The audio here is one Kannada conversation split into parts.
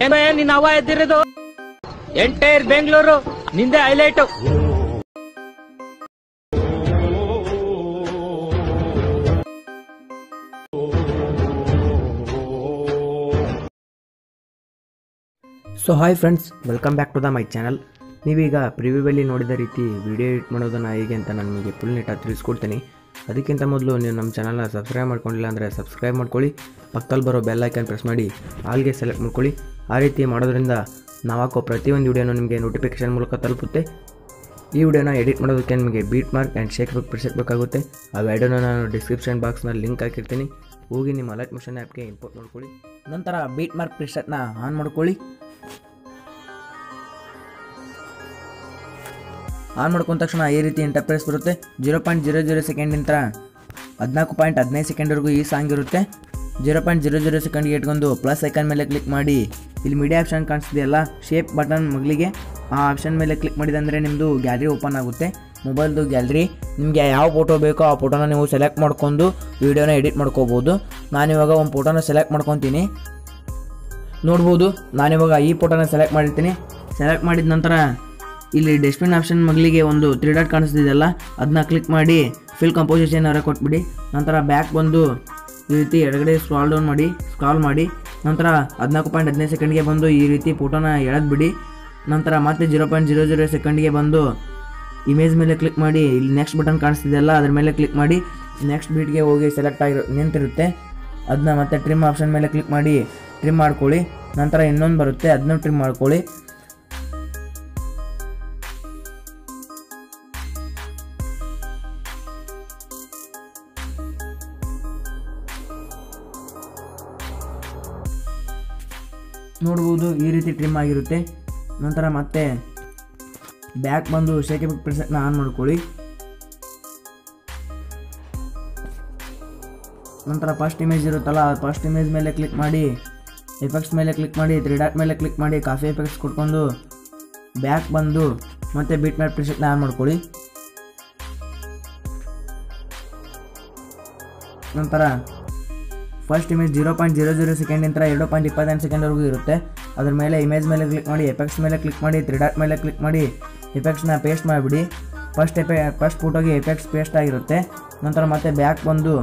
ನಿನ್ನ ಹವಾ ಎದ್ದಿರೋದು ಎಂಟೈರ್ ಬೆಂಗಳೂರು ನಿಂದೆ highlight. So hi friends, welcome back to my channel. ನೀವೀಗ ಪ್ರಿವ್ಯೂವಲ್ಲಿ ನೋಡಿದ ರೀತಿ ವಿಡಿಯೋ ಎಡಿಟ್ ಮಾಡೋದನ್ನು ಹೇಗೆ ಅಂತ ನಾನು ನಿಮಗೆ ಫುಲ್ ನೀಟಾಗಿ ತಿಳಿಸ್ಕೊಡ್ತೀನಿ. ಅದಕ್ಕಿಂತ ಮೊದಲು ನೀವು ನಮ್ಮ ಚಾನಲ್ನ ಸಬ್ಸ್ಕ್ರೈಬ್ ಮಾಡ್ಕೊಂಡಿಲ್ಲ ಅಂದರೆ ಸಬ್ಸ್ಕ್ರೈಬ್ ಮಾಡ್ಕೊಳ್ಳಿ, ಪಕ್ಕದಲ್ಲಿ ಬರೋ ಬೆಲ್ ಐಕನ್ ಪ್ರೆಸ್ ಮಾಡಿ ಆಲ್ಗೆ ಸೆಲೆಕ್ಟ್ ಮಾಡ್ಕೊಳ್ಳಿ. ಆ ರೀತಿ ಮಾಡೋದ್ರಿಂದ ನಾವು ಹಾಕೋ ಪ್ರತಿಯೊಂದು ವಿಡಿಯೋನೂ ನಿಮಗೆ ನೋಟಿಫಿಕೇಷನ್ ಮೂಲಕ ತಲುಪುತ್ತೆ. ಈ ವಿಡಿಯೋನ ಎಡಿಟ್ ಮಾಡೋದಕ್ಕೆ ನಿಮಗೆ beat mark and shake preset ಬೇಕಾಗುತ್ತೆ. ಆ ವಿಡಿಯೋನ ನಾನು ಡಿಸ್ಕ್ರಿಪ್ಷನ್ ಬಾಕ್ಸ್ನಲ್ಲಿ ಲಿಂಕ್ ಹಾಕಿರ್ತೀನಿ, ಹೋಗಿ ನಿಮ್ಮ ಲೈಟ್ ಮೋಷನ್ ಆ್ಯಪ್ಗೆ ಇಂಪೋರ್ಟ್ ಮಾಡ್ಕೊಳ್ಳಿ. ನಂತರ ಬೀಟ್ ಮಾರ್ಕ್ ಪ್ರಿಸೆಟ್ನ ಆನ್ ಮಾಡ್ಕೊಳ್ಳಿ. ಆನ್ ಮಾಡ್ಕೊಂಡ ತಕ್ಷಣ ಈ ರೀತಿ ಇಂಟರ್ಫೇಸ್ ಬರುತ್ತೆ. 0.00 ಸೆಕೆಂಡಿಂದ 14.15 ಸೆಕೆಂಡ್ವರೆಗೂ ಈ ಸಾಂಗ್ ಇರುತ್ತೆ. 0.00 ಸೆಕೆಂಡ್ಗೆ ಇಟ್ಕೊಂಡು ಪ್ಲಸ್ ಐಕನ್ ಮೇಲೆ ಕ್ಲಿಕ್ ಮಾಡಿ ಇಲ್ಲಿ ಮೀಡಿಯಾ ಆಪ್ಷನ್ ಕಾಣಿಸ್ತಿದೆಯಲ್ಲ, ಶೇಪ್ ಬಟನ್ ಮಗ್ಲಿಗೆ ಆ ಆಪ್ಷನ್ ಮೇಲೆ ಕ್ಲಿಕ್ ಮಾಡಿದಂದರೆ ನಿಮ್ಮದು ಗ್ಯಾಲರಿ ಓಪನ್ ಆಗುತ್ತೆ. ಮೊಬೈಲ್ದು ಗ್ಯಾಲರಿ ನಿಮಗೆ ಯಾವ ಫೋಟೋ ಬೇಕೋ ಆ ಫೋಟೋನ ನೀವು ಸೆಲೆಕ್ಟ್ ಮಾಡ್ಕೊಂಡು ವೀಡಿಯೋನ ಎಡಿಟ್ ಮಾಡ್ಕೋಬೋದು. ನಾನಿವಾಗ ಒಂದು ಫೋಟೋನ ಸೆಲೆಕ್ಟ್ ಮಾಡ್ಕೊತೀನಿ. ನೋಡ್ಬೋದು, ನಾನಿವಾಗ ಈ ಫೋಟೋನ ಸೆಲೆಕ್ಟ್ ಮಾಡಿರ್ತೀನಿ. ಸೆಲೆಕ್ಟ್ ಮಾಡಿದ ನಂತರ ಇಲ್ಲಿ ಡಸ್ಟ್ಬಿನ್ ಆಪ್ಷನ್ ಮಗ್ಲಿಗೆ ಒಂದು 3 ಡಾಟ್ ಕಾಣಿಸ್ತಿದೆಯಲ್ಲ, ಅದನ್ನ ಕ್ಲಿಕ್ ಮಾಡಿ ಫಿಲ್ ಕಂಪೋಸಿಷನ್ ಅವರ ಕೊಟ್ಬಿಡಿ. ನಂತರ ಬ್ಯಾಕ್ ಬಂದು ಈ ರೀತಿ ಎಡಗಡೆ ಸ್ಕ್ರಾಲ್ ಮಾಡಿ ನಂತರ 14.15 ಸೆಕೆಂಡ್ಗೆ ಬಂದು ಈ ರೀತಿ ಫೋಟೋನ ಎಳೆದ್ಬಿಡಿ. ನಂತರ ಮತ್ತೆ 0.00 ಸೆಕೆಂಡ್ಗೆ ಬಂದು ಇಮೇಜ್ ಮೇಲೆ ಕ್ಲಿಕ್ ಮಾಡಿ ಇಲ್ಲಿ ನೆಕ್ಸ್ಟ್ ಬಟನ್ ಕಾಣಿಸ್ತಿದೆಯಲ್ಲ, ಅದ್ರ ಮೇಲೆ ಕ್ಲಿಕ್ ಮಾಡಿ ನೆಕ್ಸ್ಟ್ ಬೀಟ್ಗೆ ಹೋಗಿ ಸೆಲೆಕ್ಟ್ ನಿಂತಿರುತ್ತೆ. ಅದನ್ನ ಮತ್ತೆ ಟ್ರಿಮ್ ಆಪ್ಷನ್ ಮೇಲೆ ಕ್ಲಿಕ್ ಮಾಡಿ ಟ್ರಿಮ್ ಮಾಡ್ಕೊಳ್ಳಿ. ನಂತರ ಇನ್ನೊಂದು ಬರುತ್ತೆ, ಅದನ್ನು ಟ್ರಿಮ್ ಮಾಡ್ಕೊಳ್ಳಿ. ನೋಡ್ಬೋದು, ಈ ರೀತಿ ಟ್ರಿಮ್ ಆಗಿರುತ್ತೆ. ನಂತರ ಮತ್ತೆ ಬ್ಯಾಕ್ ಬಂದು ಶೇಕ್ ಎಫೆಕ್ಟ್ ಪ್ರಿಸೆಟ್ನ ಆನ್ ಮಾಡ್ಕೊಳ್ಳಿ. ನಂತರ ಫಸ್ಟ್ ಇಮೇಜ್ ಇರುತ್ತಲ್ಲ, ಫಸ್ಟ್ ಇಮೇಜ್ ಮೇಲೆ ಕ್ಲಿಕ್ ಮಾಡಿ ಎಫೆಕ್ಟ್ಸ್ ಮೇಲೆ ಕ್ಲಿಕ್ ಮಾಡಿ 3 ಡಾಟ್ ಮೇಲೆ ಕ್ಲಿಕ್ ಮಾಡಿ ಕಾಫಿ ಎಫೆಕ್ಟ್ಸ್ ಕೊಟ್ಕೊಂಡು ಬ್ಯಾಕ್ ಬಂದು ಮತ್ತೆ ಬೀಟ್ ಮಾರ್ಕ್ ಪ್ರಿಸೆಟ್ನ ಆನ್ ಮಾಡ್ಕೊಳ್ಳಿ. ನಂತರ ಫಸ್ಟ್ ಇಮೇಜ್ 0.00 ಸೆಕೆಂಡಿಂದ 2.25 ಸೆಕೆಂಡ್ವರೆಗೂ ಇರುತ್ತೆ. ಅದ್ರ ಮೇಲೆ ಇಮೇಜ್ ಮೇಲೆ ಕ್ಲಿಕ್ ಮಾಡಿ ಎಫೆಕ್ಟ್ಸ್ ಮೇಲೆ ಕ್ಲಿಕ್ ಮಾಡಿ 3 ಡಾಟ್ ಮೇಲೆ ಕ್ಲಿಕ್ ಮಾಡಿ ಎಫೆಕ್ಟ್ಸ್ನ ಪೇಸ್ಟ್ ಮಾಡಿಬಿಡಿ. ಫಸ್ಟ್ ಫೋಟೋಗೆ ಎಫೆಕ್ಟ್ಸ್ ಪೇಸ್ಟ್ ಆಗಿರುತ್ತೆ. ನಂತರ ಮತ್ತೆ ಬ್ಯಾಕ್ ಬಂದು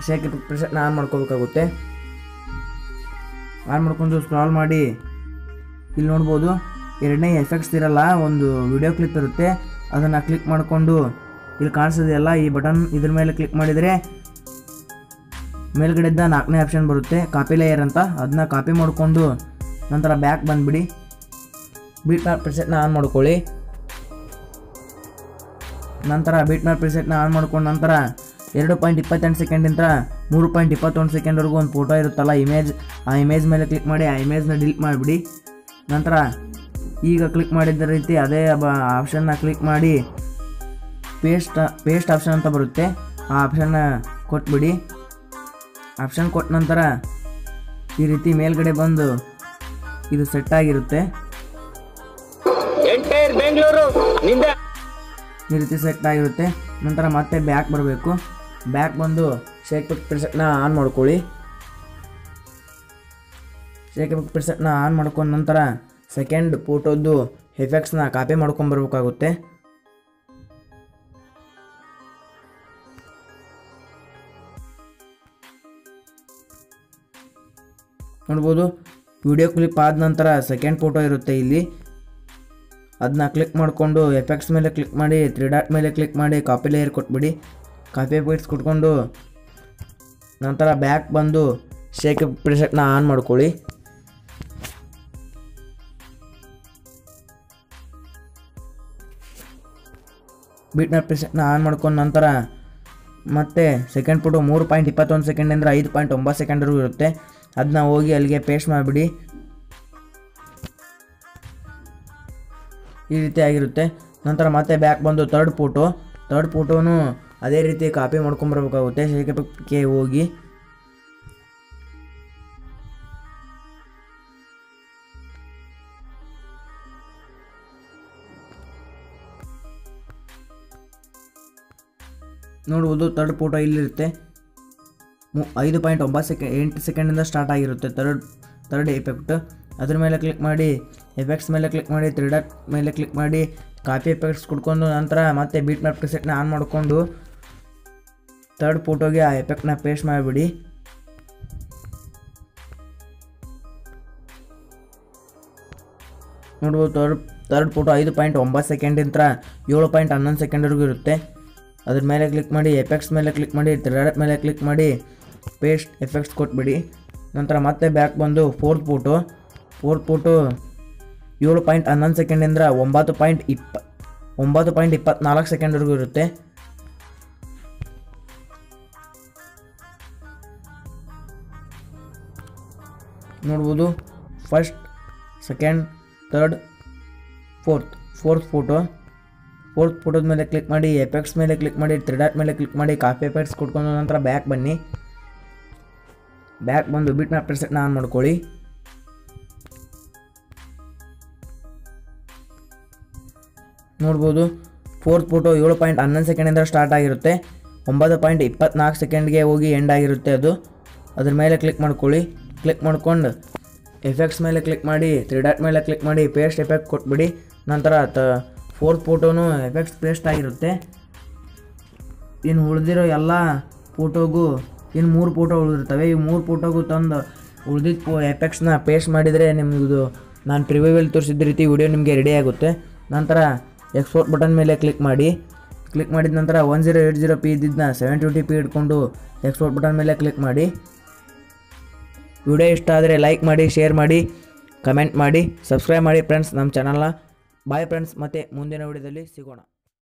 ಶೇಕ್ ಎಫೆಕ್ಟ್ ಪ್ರಿಸೆಟ್ನ ಆನ್ ಮಾಡ್ಕೋಬೇಕಾಗುತ್ತೆ. ಆನ್ ಮಾಡ್ಕೊಂಡು ಸ್ಕ್ರಾಲ್ ಮಾಡಿ ಇಲ್ಲಿ ನೋಡ್ಬೋದು, ಎರಡನೇ ಎಫೆಕ್ಟ್ಸ್ ಇರಲ್ಲ, ಒಂದು ವಿಡಿಯೋ ಕ್ಲಿಪ್ ಇರುತ್ತೆ. ಅದನ್ನು ಕ್ಲಿಕ್ ಮಾಡಿಕೊಂಡು ಇಲ್ಲಿ ಕಾಣಿಸೋದಿಲ್ಲ ಈ ಬಟನ್, ಇದ್ರ ಮೇಲೆ ಕ್ಲಿಕ್ ಮಾಡಿದರೆ ಮೇಲ್ಗಡೆದ 4ನೇ ಆಪ್ಷನ್ ಬರುತ್ತೆ, ಕಾಪಿ ಲೇಯರ್ ಅಂತ. ಅದನ್ನ ಕಾಪಿ ಮಾಡಿಕೊಂಡು ನಂತರ ಬ್ಯಾಕ್ ಬಂದುಬಿಡಿ. ಬೀಟ್ ಮಾರ್ಕ್ ಪ್ರಿಸೆಟ್ನ ಆನ್ ಮಾಡ್ಕೊಳ್ಳಿ. ನಂತರ ಬೀಟ್ ಮಾರ್ಕ್ ಪ್ರಿಸೆಟ್ನ ಆನ್ ಮಾಡ್ಕೊಂಡು ನಂತರ 2.28 ಸೆಕೆಂಡಿಂದ 3.21 ಸೆಕೆಂಡ್ವರೆಗೂ ಒಂದು ಫೋಟೋ ಇರುತ್ತಲ್ಲ ಇಮೇಜ್, ಆ ಇಮೇಜ್ ಮೇಲೆ ಕ್ಲಿಕ್ ಮಾಡಿ ಆ ಇಮೇಜ್ನ ಡಿಲೀಟ್ ಮಾಡಿಬಿಡಿ. ನಂತರ ಈಗ ಕ್ಲಿಕ್ ಮಾಡಿದ ರೀತಿ ಅದೇ ಆಪ್ಷನ್ನ ಕ್ಲಿಕ್ ಮಾಡಿ ಪೇಸ್ಟ್ ಆಪ್ಷನ್ ಅಂತ ಬರುತ್ತೆ, ಆ ಆಪ್ಷನ್ನ ಕೊಟ್ಬಿಡಿ. ಆಪ್ಷನ್ ಕೊಟ್ಟ ನಂತರ ಈ ರೀತಿ ಮೇಲ್ಗಡೆ ಬಂದು ಇದು ಸೆಟ್ ಆಗಿರುತ್ತೆ. ಈ ರೀತಿ ಸೆಟ್ ಆಗಿರುತ್ತೆ. ನಂತರ ಮತ್ತೆ ಬ್ಯಾಕ್ ಬರಬೇಕು. ಬ್ಯಾಕ್ ಬಂದು ಶೇಕ್ ಎಫೆಕ್ಟ್ ಪ್ರಿಸೆಟ್ನ ಆನ್ ಮಾಡ್ಕೊಳ್ಳಿ. ಶೇಕ್ ಎಫೆಕ್ಟ್ ಪ್ರಿಸೆಟ್ನ ಆನ್ ಮಾಡ್ಕೊಂಡ ನಂತರ ಸೆಕೆಂಡ್ ಫೋಟೋದ್ದು ಎಫೆಕ್ಟ್ಸ್ನ ಕಾಪಿ ಮಾಡ್ಕೊಂಬರ್ಬೇಕಾಗುತ್ತೆ. ನೋಡ್ಬೋದು, ವಿಡಿಯೋ ಕ್ಲಿಪ್ ಆದ ನಂತರ ಸೆಕೆಂಡ್ ಫೋಟೋ ಇರುತ್ತೆ ಇಲ್ಲಿ, ಅದನ್ನ ಕ್ಲಿಕ್ ಮಾಡಿಕೊಂಡು ಎಫೆಕ್ಟ್ಸ್ ಮೇಲೆ ಕ್ಲಿಕ್ ಮಾಡಿ 3 ಡಾಟ್ ಮೇಲೆ ಕ್ಲಿಕ್ ಮಾಡಿ ಕಾಪಿ ಲೇಯರ್ ಕೊಟ್ಬಿಡಿ. ಕಾಪಿ ಎಫೆಕ್ಟ್ಸ್ ಕೊಟ್ಕೊಂಡು ನಂತರ ಬ್ಯಾಕ್ ಬಂದು ಶೇಕ್ ಪ್ರಿಸೆಟ್ನ ಆನ್ ಮಾಡ್ಕೊಳ್ಳಿ. ಬೀಟ್ ಮಾರ್ಕ್ ಪ್ರಿಸೆಟ್ನ ಆನ್ ಮಾಡ್ಕೊಂಡು ನಂತರ ಮತ್ತೆ ಸೆಕೆಂಡ್ ಫೋಟೋ 3.21 ಸೆಕೆಂಡಿಂದ 5.9 ಸೆಕೆಂಡ್ವರೆಗೂ ಇರುತ್ತೆ. ಅದನ್ನ ಹೋಗಿ ಅಲ್ಲಿಗೆ ಪೇಸ್ಟ್ ಮಾಡಿಬಿಡಿ. ಈ ರೀತಿ ಆಗಿರುತ್ತೆ. ನಂತರ ಮತ್ತೆ ಬ್ಯಾಕ್ ಬಂದು ಥರ್ಡ್ ಫೋಟೋನು ಅದೇ ರೀತಿ ಕಾಪಿ ಮಾಡ್ಕೊಂಬರ್ಬೇಕಾಗುತ್ತೆ. ಶೇಕ್ ಎಫೆಕ್ಟ್ಗೆ ಹೋಗಿ ನೋಡ್ಬೋದು, ಥರ್ಡ್ ಫೋಟೋ ಇಲ್ಲಿರುತ್ತೆ. 5.8 ಸೆಕೆಂಡಿಂದ ಸ್ಟಾರ್ಟ್ ಆಗಿರುತ್ತೆ ಥರ್ಡ್ ಎಫೆಕ್ಟ್. ಅದ್ರ ಮೇಲೆ ಕ್ಲಿಕ್ ಮಾಡಿ ಎಫೆಕ್ಟ್ಸ್ ಮೇಲೆ ಕ್ಲಿಕ್ ಮಾಡಿ 3 ಡಾಟ್ ಮೇಲೆ ಕ್ಲಿಕ್ ಮಾಡಿ ಕಾಪಿ ಎಫೆಕ್ಟ್ಸ್ ಕೊಡ್ಕೊಂಡು ನಂತರ ಮತ್ತೆ ಬೀಟ್ ಮ್ಯಾಪ್ ಪ್ರಿಸೆಟ್ನ ಆನ್ ಮಾಡಿಕೊಂಡು ಥರ್ಡ್ ಫೋಟೋಗೆ ಆ ಎಫೆಕ್ಟ್ನ ಪೇಸ್ಟ್ ಮಾಡಿಬಿಡಿ. ನೋಡ್ಬೋದು ಥರ್ಡ್ ಫೋಟೋ 5.9 ಸೆಕೆಂಡಿಂದ 7.11 ಸೆಕೆಂಡ್ವರೆಗೂ ಇರುತ್ತೆ. ಅದ್ರ ಮೇಲೆ ಕ್ಲಿಕ್ ಮಾಡಿ ಎಫೆಕ್ಟ್ಸ್ ಮೇಲೆ ಕ್ಲಿಕ್ ಮಾಡಿ 3 ಡಾಟ್ ಮೇಲೆ ಕ್ಲಿಕ್ ಮಾಡಿ ಪೇಸ್ಟ್ ಎಫೆಕ್ಟ್ಸ್ ಕೊಟ್ಬಿಡಿ. ನಂತರ ಮತ್ತೆ ಬ್ಯಾಕ್ ಬಂದು ಫೋರ್ತ್ ಫೋಟೋ 7.11 ಸೆಕೆಂಡಿಂದ 9.24 ಸೆಕೆಂಡ್ವರೆಗೂ ಇರುತ್ತೆ. ನೋಡ್ಬೋದು ಫಸ್ಟ್, ಸೆಕೆಂಡ್, ಥರ್ಡ್, ಫೋರ್ತ್ ಫೋಟೋದ ಮೇಲೆ ಕ್ಲಿಕ್ ಮಾಡಿ ಎಫೆಕ್ಟ್ಸ್ ಮೇಲೆ ಕ್ಲಿಕ್ ಮಾಡಿ 3 ಡಾಟ್ ಮೇಲೆ ಕ್ಲಿಕ್ ಮಾಡಿ ಕಾಪಿ ಎಫೆಕ್ಟ್ಸ್ ಕೊಟ್ಕೊಂಡು ನಂತರ ಬ್ಯಾಕ್ ಬನ್ನಿ. ಬ್ಯಾಕ್ ಬಂದು ಬೀಟ್ ಮ್ಯಾಪ್ ಪ್ರಿಸೆಟ್ನ ಆನ್ ಮಾಡ್ಕೊಳ್ಳಿ. ನೋಡ್ಬೋದು ಫೋರ್ತ್ ಫೋಟೋ 7.11 ಸೆಕೆಂಡಿಂದ ಸ್ಟಾರ್ಟ್ ಆಗಿರುತ್ತೆ. 9.24 ಸೆಕೆಂಡ್ಗೆ ಹೋಗಿ ಎಂಡ್ ಆಗಿರುತ್ತೆ ಅದು. ಅದ್ರ ಮೇಲೆ ಕ್ಲಿಕ್ ಮಾಡ್ಕೊಳ್ಳಿ. ಕ್ಲಿಕ್ ಮಾಡ್ಕೊಂಡು ಎಫೆಕ್ಟ್ಸ್ ಮೇಲೆ ಕ್ಲಿಕ್ ಮಾಡಿ 3 ಡಾಟ್ ಮೇಲೆ ಕ್ಲಿಕ್ ಮಾಡಿ ಪೇಸ್ಟ್ ಎಫೆಕ್ಟ್ ಕೊಟ್ಬಿಡಿ. ನಂತರ ಫೋರ್ತ್ ಫೋಟೋನು ಎಫೆಕ್ಟ್ಸ್ ಪೇಸ್ಟ್ ಆಗಿರುತ್ತೆ. ಇನ್ನು ಉಳಿದಿರೋ ಎಲ್ಲ ಫೋಟೋಗೂ ಇನ್ನು 3 ಫೋಟೋ ಉಳಿದಿರ್ತವೆ. ಈ 3 ಫೋಟೋಗೂ ತಂದು ಉಳಿದಿದ್ದು ಎಫೆಕ್ಟ್ಸ್ನ ಪೇಸ್ಟ್ ಮಾಡಿದರೆ ನಿಮ್ಮದು ನಾನು ಪ್ರಿವ್ಯೂವಲ್ಲಿ ತೋರಿಸಿದ ರೀತಿ ವಿಡಿಯೋ ನಿಮಗೆ ರೆಡಿ ಆಗುತ್ತೆ. ನಂತರ ಎಕ್ಸ್ಪೋರ್ಟ್ ಬಟನ್ ಮೇಲೆ ಕ್ಲಿಕ್ ಮಾಡಿ. ಕ್ಲಿಕ್ ಮಾಡಿದ ನಂತರ 1080p ಇದ್ದಿದ್ದನ್ನ 720p ಇಟ್ಕೊಂಡು ಎಕ್ಸ್ಪೋರ್ಟ್ ಬಟನ್ ಮೇಲೆ ಕ್ಲಿಕ್ ಮಾಡಿ. ವಿಡಿಯೋ ಇಷ್ಟ ಆದರೆ ಲೈಕ್ ಮಾಡಿ, ಶೇರ್ ಮಾಡಿ, ಕಮೆಂಟ್ ಮಾಡಿ, ಸಬ್ಸ್ಕ್ರೈಬ್ ಮಾಡಿ ಫ್ರೆಂಡ್ಸ್ ನಮ್ಮ ಚಾನಲ್ನ. ಬಾಯ್ ಫ್ರೆಂಡ್ಸ್, ಮತ್ತೆ ಮುಂದಿನ ವಿಡಿಯೋದಲ್ಲಿ ಸಿಗೋಣ.